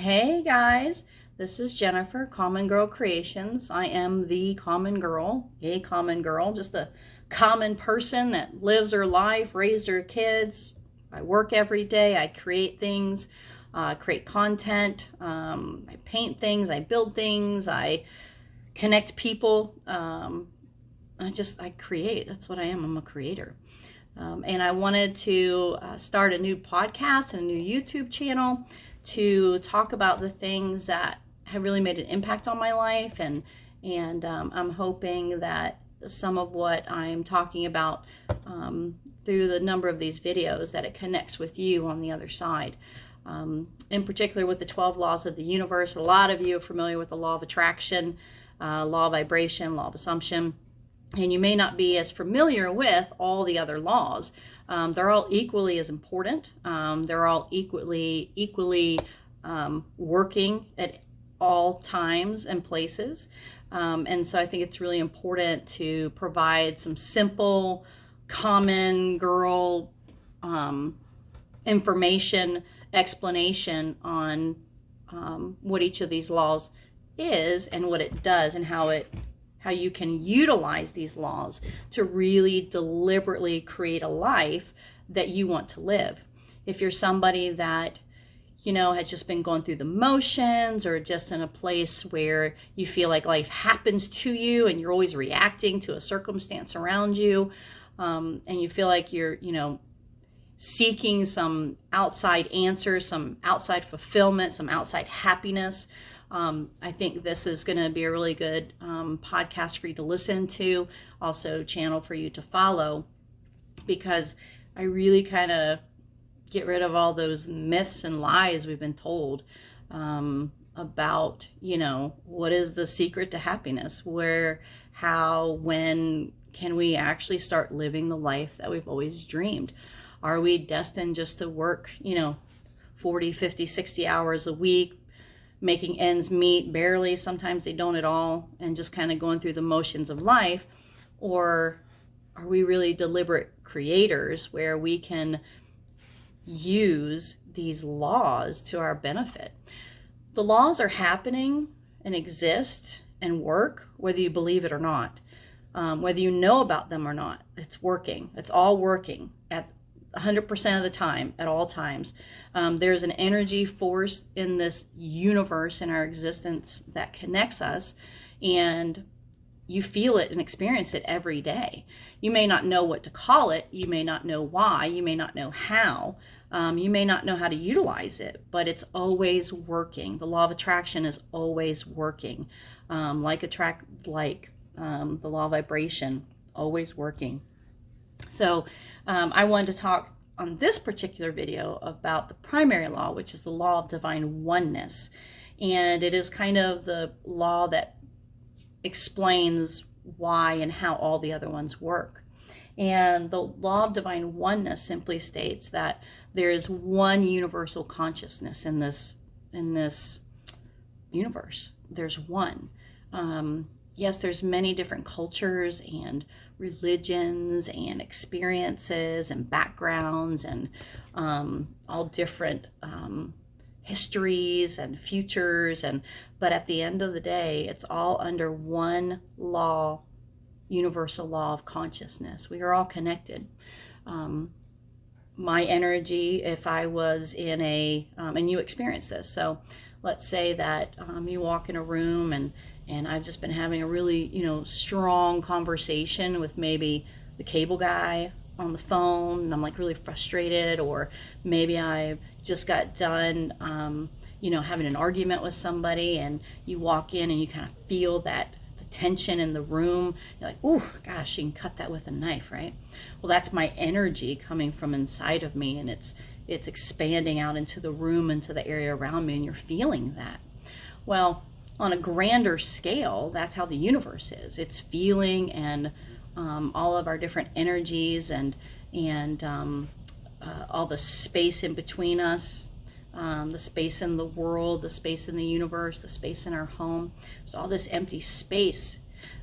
Hey guys, this is Jennifer, CommonGirl Creations. I am the common girl, a common girl, just a common person that lives her life, raised her kids. I work every day, I create things, create content, I paint things, I build things, I connect people. I create. That's what I am. I'm a creator. And I wanted to start a new podcast and a new YouTube channel to talk about the things that have really made an impact on my life, and I'm hoping that some of what I'm talking about through the number of these videos, that it connects with you on the other side. In particular with the 12 laws of the universe. A lot of you are familiar with the law of attraction, law of vibration, law of assumption. And you may not be as familiar with all the other laws. They're all equally as important. They're all equally working at all times and places. And so I think it's really important to provide some simple, common girl information, explanation on what each of these laws is and what it does, and how you can utilize these laws to really deliberately create a life that you want to live. If you're somebody that, has just been going through the motions, or just in a place where you feel like life happens to you and you're always reacting to a circumstance around you, and you feel like you're, seeking some outside answers, some outside fulfillment, some outside happiness, I think this is going to be a really good podcast for you to listen to, also channel for you to follow, because I really kind of get rid of all those myths and lies we've been told about, what is the secret to happiness? Where, how, when can we actually start living the life that we've always dreamed? Are we destined just to work, 40, 50, 60 hours a week, making ends meet barely, sometimes they don't at all, and just kind of going through the motions of life? Or are we really deliberate creators where we can use these laws to our benefit? The laws are happening and exist and work whether you believe it or not, whether you know about them or not. It's working. It's all working at 100% of the time, at all times. There's an energy force in this universe, in our existence, that connects us, and you feel it and experience it every day. You may not know what to call it, you may not know why, you may not know how, you may not know how to utilize it, but it's always working. The law of attraction is always working. The law of vibration, always working. So I wanted to talk on this particular video about the primary law, which is the law of divine oneness. And it is kind of the law that explains why and how all the other ones work. And the law of divine oneness simply states that there is one universal consciousness in this universe. There's one. Yes, there's many different cultures and religions and experiences and backgrounds and all different histories and futures, but at the end of the day, it's all under one law, universal law of consciousness. We are all connected. My energy, if I was in and you experience this, so let's say that you walk in a room and I've just been having a really, strong conversation with maybe the cable guy on the phone, and I'm like really frustrated, or maybe I just got done, having an argument with somebody, and you walk in and you kind of feel that the tension in the room. You're like, oh gosh, you can cut that with a knife, right? Well, that's my energy coming from inside of me, and it's expanding out into the room, into the area around me, and you're feeling that. Well, on a grander scale, that's how the universe is. It's feeling, and all of our different energies and all the space in between us, the space in the world, the space in the universe, the space in our home. There's all this empty space,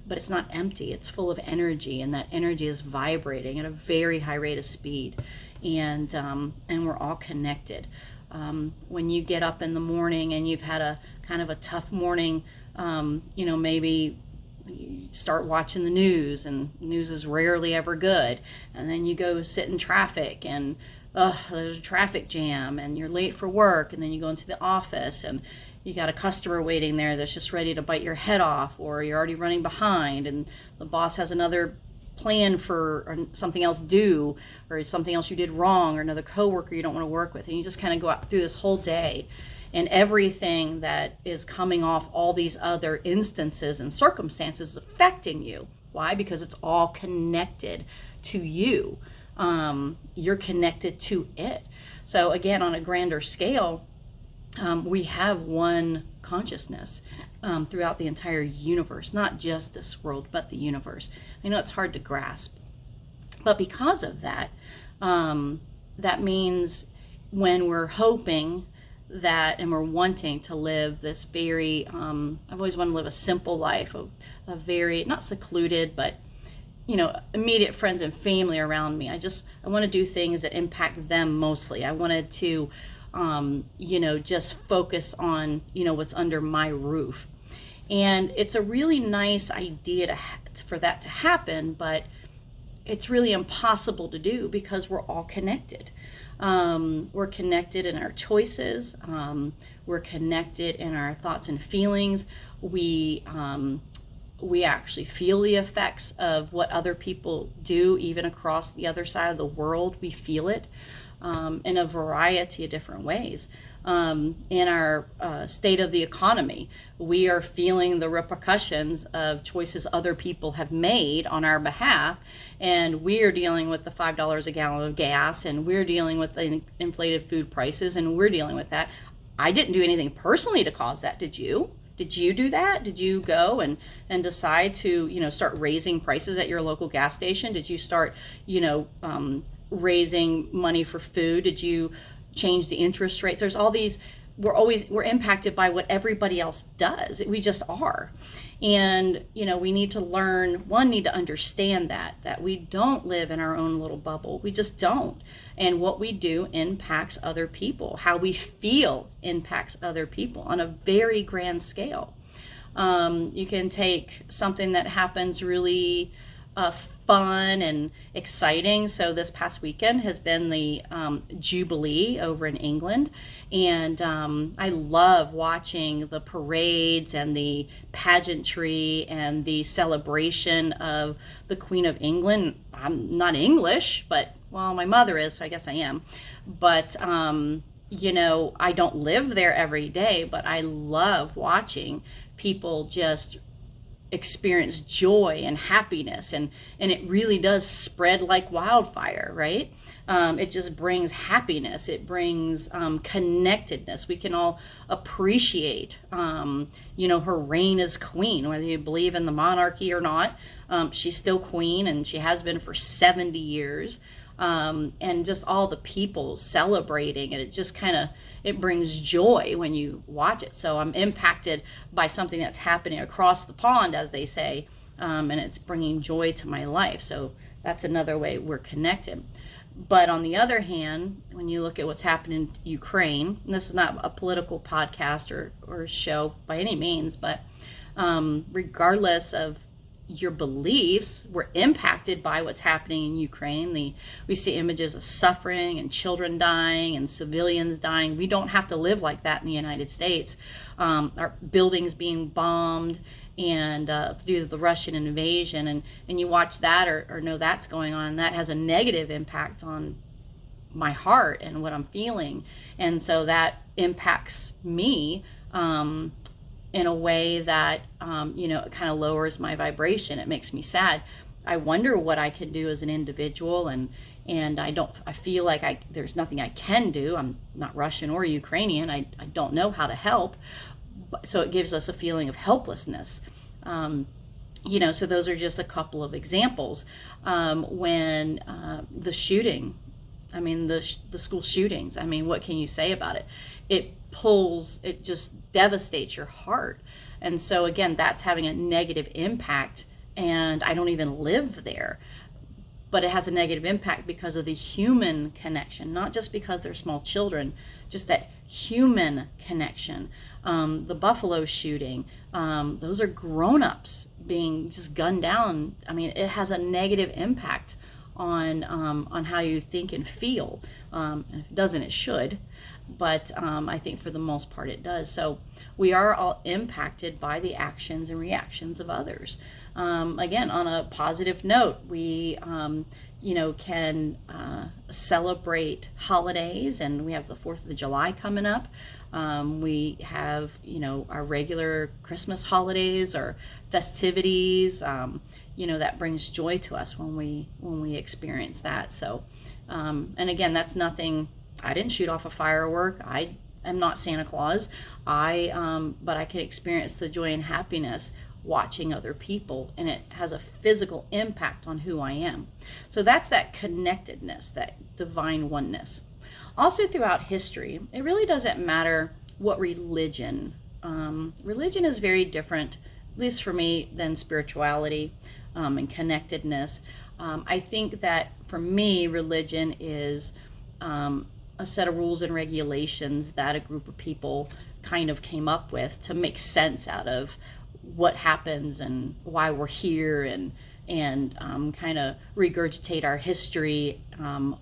but it's not empty. It's full of energy, and that energy is vibrating at a very high rate of speed, and we're all connected. when you get up in the morning and you've had a kind of a tough morning, maybe you start watching the news, and news is rarely ever good, and then you go sit in traffic, and there's a traffic jam and you're late for work, and then you go into the office and you got a customer waiting there that's just ready to bite your head off, or you're already running behind and the boss has another plan for or something else due, or something else you did wrong, or another coworker you don't want to work with, and you just kind of go out through this whole day, and everything that is coming off all these other instances and circumstances is affecting you. Why? Because it's all connected to you. You're connected to it. So again, on a grander scale, we have one consciousness throughout the entire universe, not just this world, but the universe. I know it's hard to grasp, but because of that, that means when we're hoping that, and we're wanting to live this very, I've always wanted to live a simple life, a very, not secluded, but immediate friends and family around me. I want to do things that impact them mostly. I wanted to, just focus on, what's under my roof. And it's a really nice idea for that to happen, but it's really impossible to do because we're all connected. We're connected in our choices. We're connected in our thoughts and feelings. We actually feel the effects of what other people do, even across the other side of the world. We feel it in a variety of different ways. In our state of the economy, we are feeling the repercussions of choices other people have made on our behalf, and we're dealing with the $5 a gallon of gas, and we're dealing with the inflated food prices, and we're dealing with that. I didn't do anything personally to cause that. Did you? Did you do that? Did you go and decide to, start raising prices at your local gas station? Did you start, raising money for food? Did you change the interest rates? There's all these, we're impacted by what everybody else does. We just are. And, we need to need to understand that we don't live in our own little bubble. We just don't. And what we do impacts other people. How we feel impacts other people on a very grand scale. You can take something that happens really fun and exciting. So this past weekend has been the Jubilee over in England, and I love watching the parades and the pageantry and the celebration of the Queen of England. I'm not English, but my mother is, so I guess I am. But I don't live there every day, but I love watching people just experience joy and happiness, and it really does spread like wildfire, right? It just brings happiness. It brings connectedness. We can all appreciate her reign as queen, whether you believe in the monarchy or not. She's still queen, and she has been for 70 years. And just all the people celebrating, and it just it brings joy when you watch it. So I'm impacted by something that's happening across the pond, as they say, and it's bringing joy to my life. So that's another way we're connected. But on the other hand, when you look at what's happening in Ukraine, and this is not a political podcast or show by any means, but regardless of your beliefs, were impacted by what's happening in Ukraine. We see images of suffering and children dying and civilians dying. We don't have to live like that in the United States. Our buildings being bombed and due to the Russian invasion, and you watch that or know that's going on, and that has a negative impact on my heart and what I'm feeling, and so that impacts me in a way that, it kind of lowers my vibration. It makes me sad. I wonder what I can do as an individual, and I feel like there's nothing I can do. I'm not Russian or Ukrainian. I don't know how to help. So it gives us a feeling of helplessness. So those are just a couple of examples. When the shooting, the school shootings, what can you say about it? It just devastates your heart. And so again, that's having a negative impact, and I don't even live there. but it has a negative impact because of the human connection, not just because they're small children, just that human connection. The Buffalo shooting, those are grown-ups being just gunned down. I mean, it has a negative impact on how you think and feel. And if it doesn't, it should. But I think for the most part it does. So we are all impacted by the actions and reactions of others. Again, on a positive note, we can celebrate holidays, and we have the 4th of July coming up. We have, our regular Christmas holidays or festivities, that brings joy to us when we experience that. So, and again, that's nothing. I didn't shoot off a firework. I am not Santa Claus. But I can experience the joy and happiness watching other people, and it has a physical impact on who I am. So that's that connectedness, that divine oneness. Also throughout history, it really doesn't matter what religion. Religion is very different, at least for me, than spirituality and connectedness. I think that for me, religion is a set of rules and regulations that a group of people kind of came up with to make sense out of what happens and why we're here, and kind of regurgitate our history,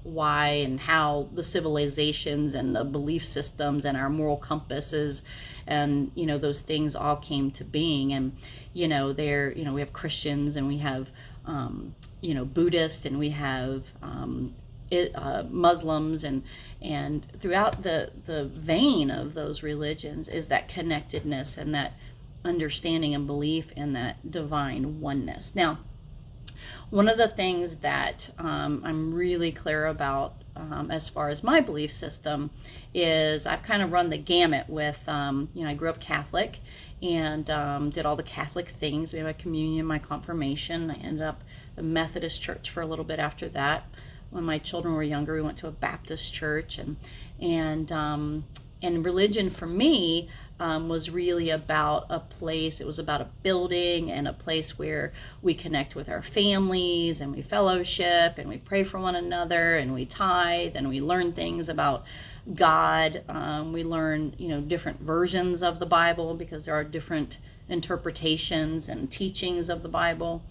why and how the civilizations and the belief systems and our moral compasses and those things all came to being. And we have Christians, and we have Buddhists, and we have Muslims, and throughout the vein of those religions is that connectedness and that understanding and belief in that divine oneness. Now, one of the things that I'm really clear about as far as my belief system is I've kind of run the gamut with, I grew up Catholic and did all the Catholic things. We had my communion, my confirmation. I ended up a Methodist church for a little bit after that. When my children were younger, we went to a Baptist church, and religion for me was really about a place. It was about a building and a place where we connect with our families, and we fellowship, and we pray for one another, and we tithe, and we learn things about God. We learn, different versions of the Bible, because there are different interpretations and teachings of the Bible.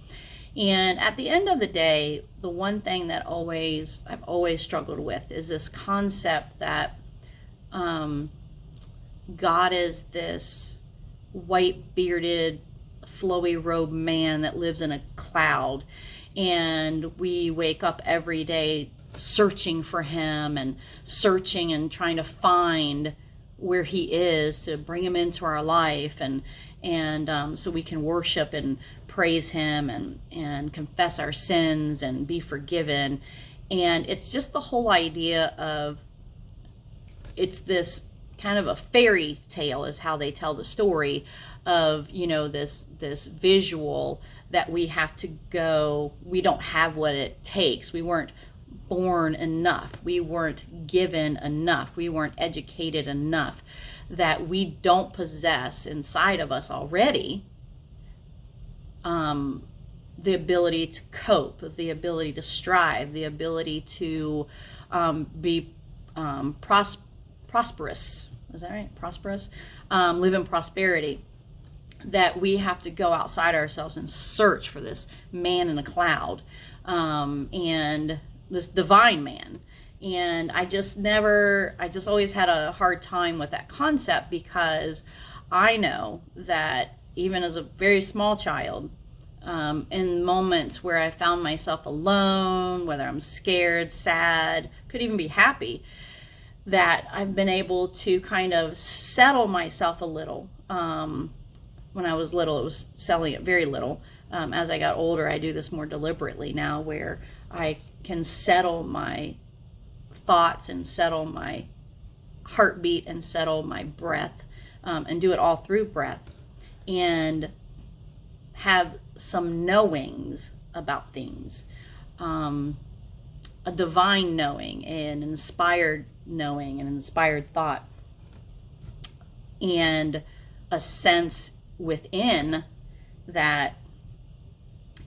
And at the end of the day, the one thing that I've always struggled with is this concept that God is this white-bearded, flowy robed man that lives in a cloud, and we wake up every day searching for him and searching and trying to find where he is to bring him into our life, and so we can worship and praise him and confess our sins and be forgiven. And it's just the whole idea of, it's this kind of a fairy tale is how they tell the story of, this visual that we have to go. We don't have what it takes. We weren't born enough. We weren't given enough. We weren't educated enough, that we don't possess inside of us already the ability to cope, the ability to strive, the ability to be prosperous. Is that right? Prosperous? Live in prosperity. That we have to go outside ourselves and search for this man in a cloud, and this divine man. And I just always had a hard time with that concept, because I know that even as a very small child, in moments where I found myself alone, whether I'm scared, sad, could even be happy, that I've been able to kind of settle myself a little. When I was little, it was settling it very little. As I got older, I do this more deliberately now, where I can settle my thoughts and settle my heartbeat and settle my breath, and do it all through breath, and have some knowings about things, a divine knowing, an inspired knowing, an inspired thought, and a sense within that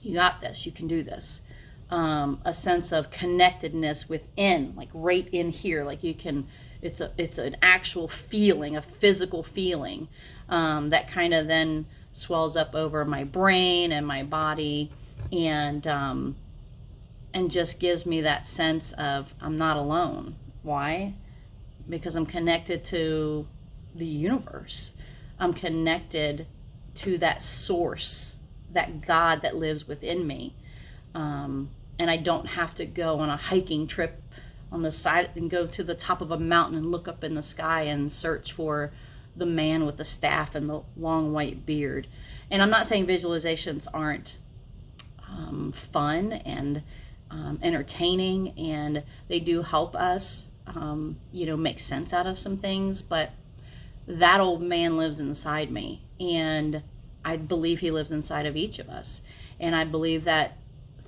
you got this, you can do this. a sense of connectedness within, like right in here, like you can, it's an actual feeling, a physical feeling, that kind of then swells up over my brain and my body, and just gives me that sense of I'm not alone. Why? Because I'm connected to the universe. I'm connected to that source, that God that lives within me. And I don't have to go on a hiking trip on the side and go to the top of a mountain and look up in the sky and search for the man with the staff and the long white beard. And I'm not saying visualizations aren't fun and entertaining, and they do help us, make sense out of some things, but that old man lives inside me, and I believe he lives inside of each of us. And I believe that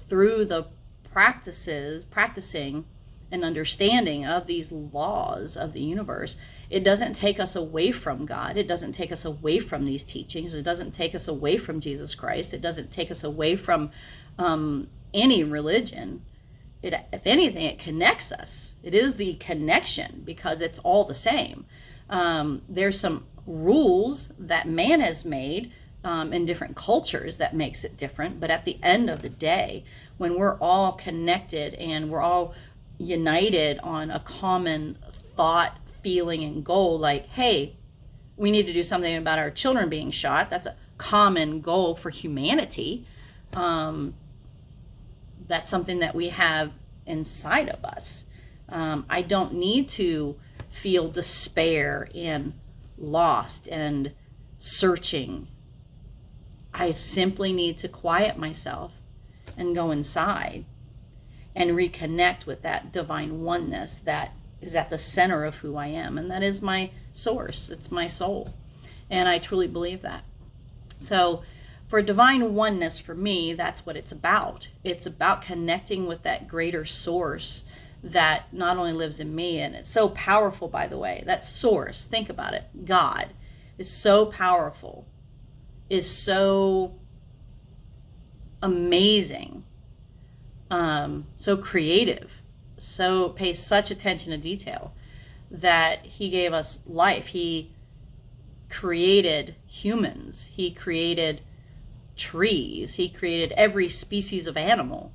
through the practicing and understanding of these laws of the universe, it doesn't take us away from God. It doesn't take us away from these teachings. It doesn't take us away from Jesus Christ. It doesn't take us away from any religion. If anything, it connects us. It is the connection, because it's all the same. There's some rules that man has made in different cultures that makes it different. But at the end of the day, when we're all connected and we're all united on a common thought, feeling, and goal, like, hey, we need to do something about our children being shot. That's a common goal for humanity. That's something that we have inside of us. I don't need to feel despair and lost and searching. I simply need to quiet myself and go inside and reconnect with that divine oneness that is at the center of who I am. And that is my source. It's my soul. And I truly believe that. So for divine oneness, for me, that's what it's about. It's about connecting with that greater source that not only lives in me, and it's so powerful, by the way. That source, think about it. God is so powerful, is so amazing, so creative, so pays such attention to detail, that he gave us life. He created humans. He created trees. He created every species of animal,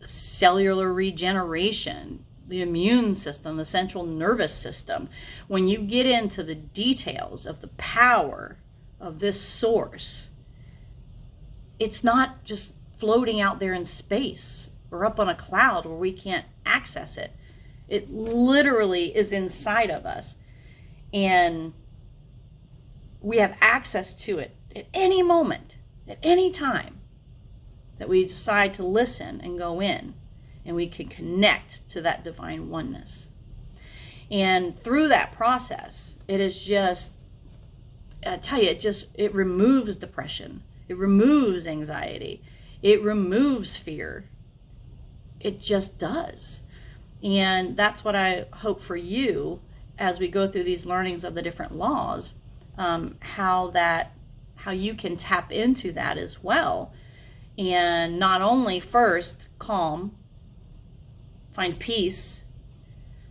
cellular regeneration, the immune system, the central nervous system. When you get into the details of the power of this source, it's not just floating out there in space or up on a cloud where we can't access it. It literally is inside of us, and we have access to it at any moment, at any time that we decide to listen and go in, and we can connect to that divine oneness. And through that process, it is just, I tell you, it removes depression. It removes anxiety. It removes fear. It just does. And that's what I hope for you as we go through these learnings of the different laws, how you can tap into that as well. And not only first calm, find peace,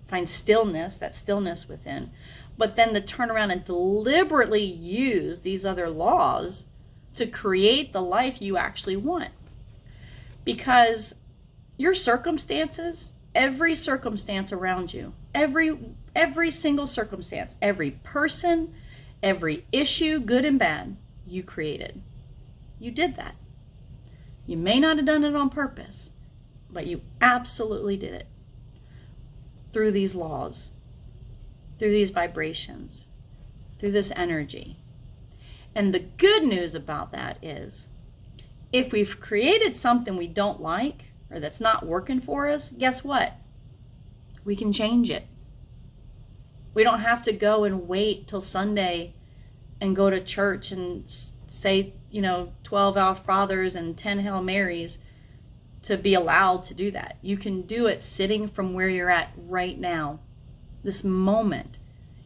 find stillness, that stillness within, but then to turn around and deliberately use these other laws to create the life you actually want. Because your circumstances, every circumstance around you, every single circumstance, every person, every issue, good and bad, you created. You did that. You may not have done it on purpose, but you absolutely did it through these laws, through these vibrations, through this energy. And the good news about that is, if we've created something we don't like or that's not working for us, guess what? We can change it. We don't have to go and wait till Sunday and go to church and say, 12 Our Fathers and 10 Hail Marys to be allowed to do that. You can do it sitting from where you're at right now. This moment,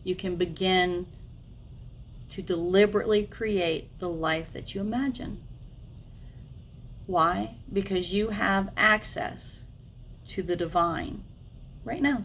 you can begin to deliberately create the life that you imagine. Why? Because you have access to the divine right now.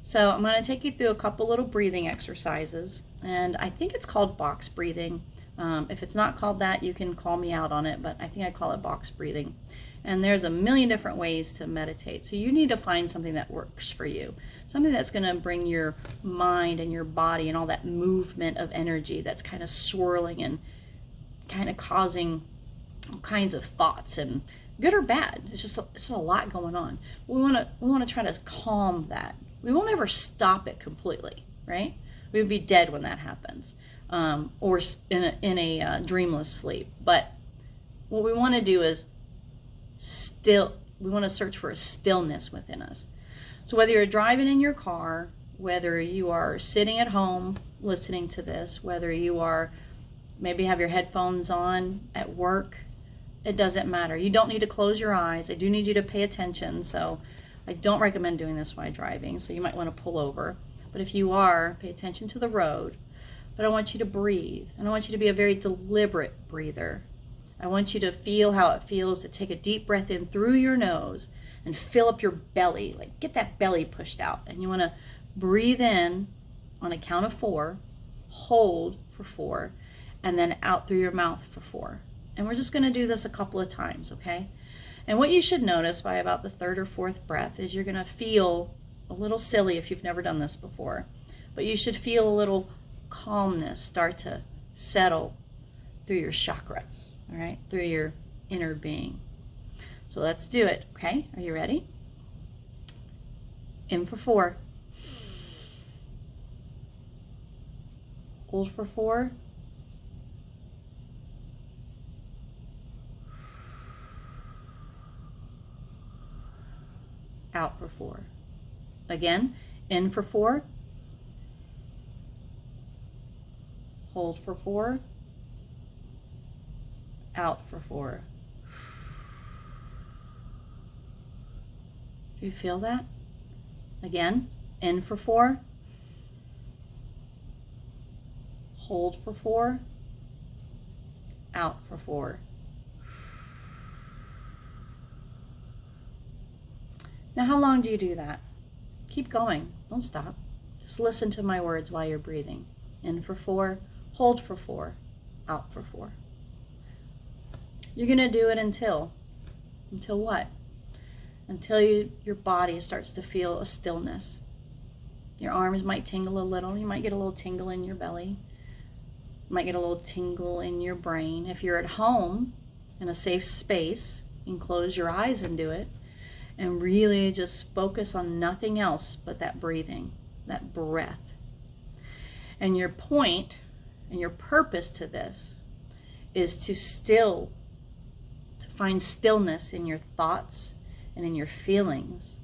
So I'm going to take you through a couple little breathing exercises, and I think it's called box breathing. If it's not called that, you can call me out on it, but I think I call it box breathing. And there's a million different ways to meditate. So you need to find something that works for you. Something that's going to bring your mind and your body and all that movement of energy that's kind of swirling and kind of causing all kinds of thoughts, and good or bad. It's just a lot going on. We want to try to calm that. We won't ever stop it completely, right? We would be dead when that happens, or in a dreamless sleep. But what we want to do is we want to search for a stillness within us. So whether you're driving in your car, whether you are sitting at home listening to this, whether you are maybe have your headphones on at work, it doesn't matter. You don't need to close your eyes. I do need you to pay attention. So I don't recommend doing this while driving. So you might want to pull over. But if you are, pay attention to the road. But I want you to breathe. And I want you to be a very deliberate breather. I want you to feel how it feels to take a deep breath in through your nose and fill up your belly. Like, get that belly pushed out. And you want to breathe in on a count of 4, hold for 4, and then out through your mouth for 4. And we're just going to do this a couple of times, okay? And what you should notice by about the 3rd or 4th breath is you're going to feel a little silly if you've never done this before, but you should feel a little calmness start to settle through your chakras, all right, through your inner being. So let's do it, okay? Are you ready? In for 4. Hold for 4. Out for 4. Again, in for 4. Hold for 4. Out for 4. Do you feel that? Again, in for 4. Hold for 4. Out for 4. Now, how long do you do that? Keep going. Don't stop. Just listen to my words while you're breathing. In for 4, hold for 4, out for 4. You're going to do it until what? Until your body starts to feel a stillness. Your arms might tingle a little. You might get a little tingle in your belly. You might get a little tingle in your brain. If you're at home in a safe space, you can close your eyes and do it. And really just focus on nothing else but that breathing, that breath. And your point and your purpose to this is to find stillness in your thoughts and in your feelings,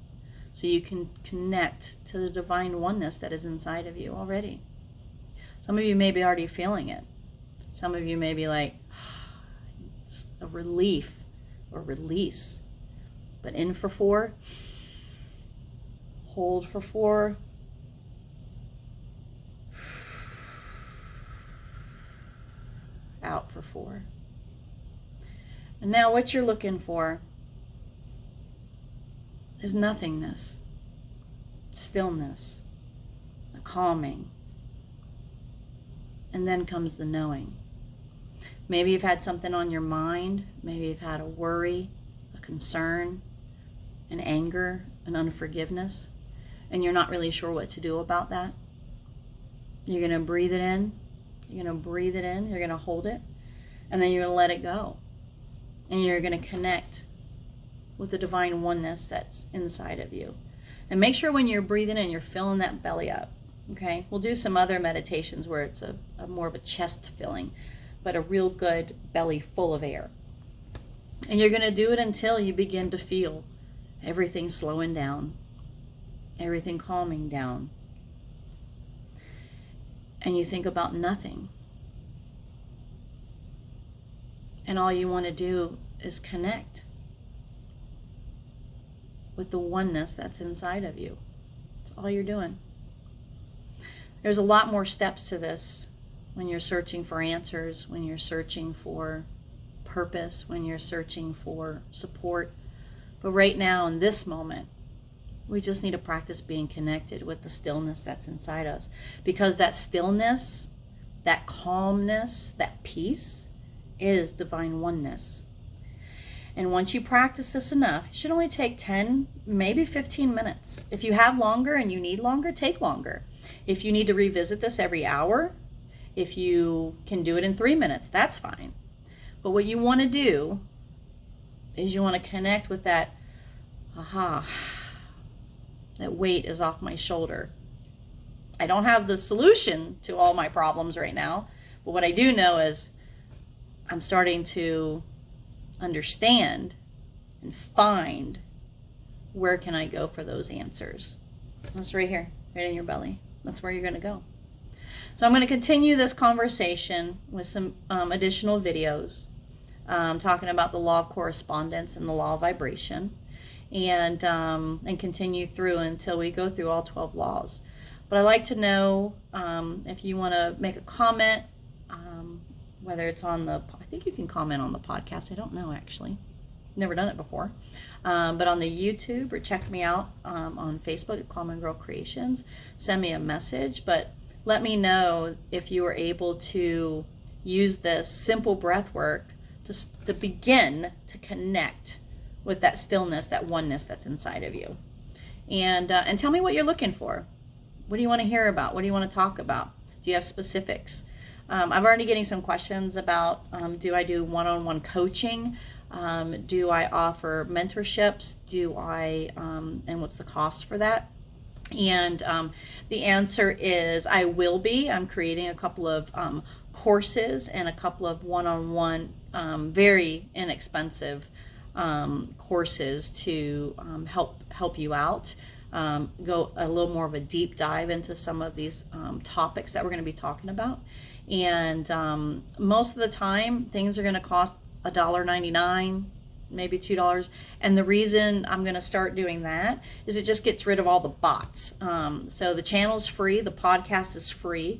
so you can connect to the divine oneness that is inside of you already. Some of you may be already feeling it. Some of you may be like, just a relief or release. But in for 4, hold for 4, out for 4. And now what you're looking for is nothingness, stillness, a calming. And then comes the knowing. Maybe you've had something on your mind. Maybe you've had a worry, a concern, an anger, an unforgiveness, and you're not really sure what to do about that. You're going to breathe it in. You're going to breathe it in. You're going to hold it. And then you're going to let it go. And you're going to connect with the divine oneness that's inside of you. And make sure when you're breathing in, you're filling that belly up. Okay? We'll do some other meditations where it's a more of a chest filling, but a real good belly full of air. And you're going to do it until you begin to feel everything slowing down, everything calming down. And you think about nothing. And all you want to do is connect with the oneness that's inside of you. That's all you're doing. There's a lot more steps to this when you're searching for answers, when you're searching for purpose, when you're searching for support. But right now, in this moment, we just need to practice being connected with the stillness that's inside us. Because that stillness, that calmness, that peace is divine oneness. And once you practice this enough, it should only take 10, maybe 15 minutes. If you have longer and you need longer, take longer. If you need to revisit this every hour, if you can do it in 3 minutes, that's fine. But what you want to do is you want to connect with that, aha, that weight is off my shoulder. I don't have the solution to all my problems right now, but what I do know is I'm starting to understand and find where can I go for those answers. That's right here, right in your belly. That's where you're going to go. So I'm going to continue this conversation with some additional videos talking about the law of correspondence and the law of vibration, and continue through until we go through all 12 laws. But I'd like to know if you want to make a comment, whether it's on the, I think you can comment on the podcast. I don't know, actually. Never done it before. But on the YouTube, or check me out on Facebook at CommonGirl Creations. Send me a message, but let me if you were able to use this simple breath work to begin to connect with that stillness, that oneness that's inside of you. And tell me what you're looking for. What do you want to hear about? What do you want to talk about? Do you have specifics? I'm already getting some questions about, do I do one-on-one coaching? Do I offer mentorships? And what's the cost for that? And the answer is I will be. I'm creating a couple of courses and a couple of one-on-one, very inexpensive courses to help you out. Go a little more of a deep dive into some of these topics that we're going to be talking about. And most of the time, things are going to cost $1.99, maybe $2. And the reason I'm going to start doing that is it just gets rid of all the bots. So the channel's free, the podcast is free.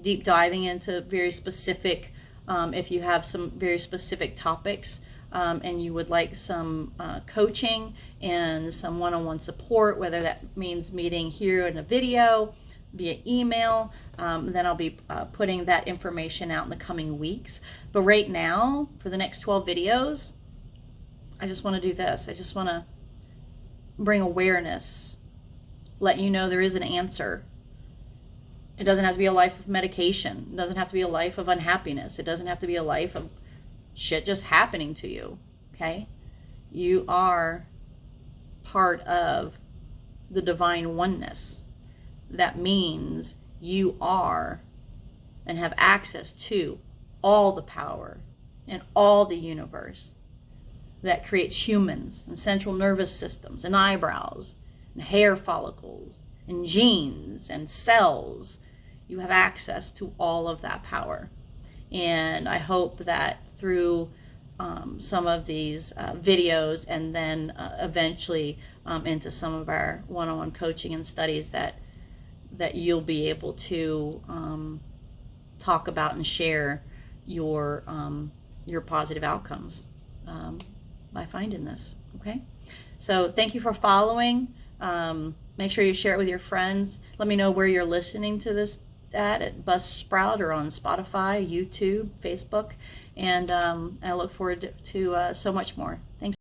Deep diving into very specific, if you have some very specific topics, and you would like some coaching and some one-on-one support, whether that means meeting here in a video, via email, then I'll be putting that information out in the coming weeks. But right now, for the next 12 videos, I just want to do this. I just want to bring awareness, let you know there is an answer. It doesn't have to be a life of medication. It doesn't have to be a life of unhappiness. It doesn't have to be a life of shit just happening to you, okay? You are part of the divine oneness. That means you are and have access to all the power in all the universe that creates humans and central nervous systems and eyebrows and hair follicles and genes and cells. You have access to all of that power. And I hope that through some of these videos, and then eventually into some of our one-on-one coaching and studies, that you'll be able to talk about and share your positive outcomes by finding this. Okay, so thank you for following. Make sure you share it with your friends. Let me know where you're listening to this at Buzzsprout or on Spotify, YouTube, Facebook, and I look forward to so much more. Thanks.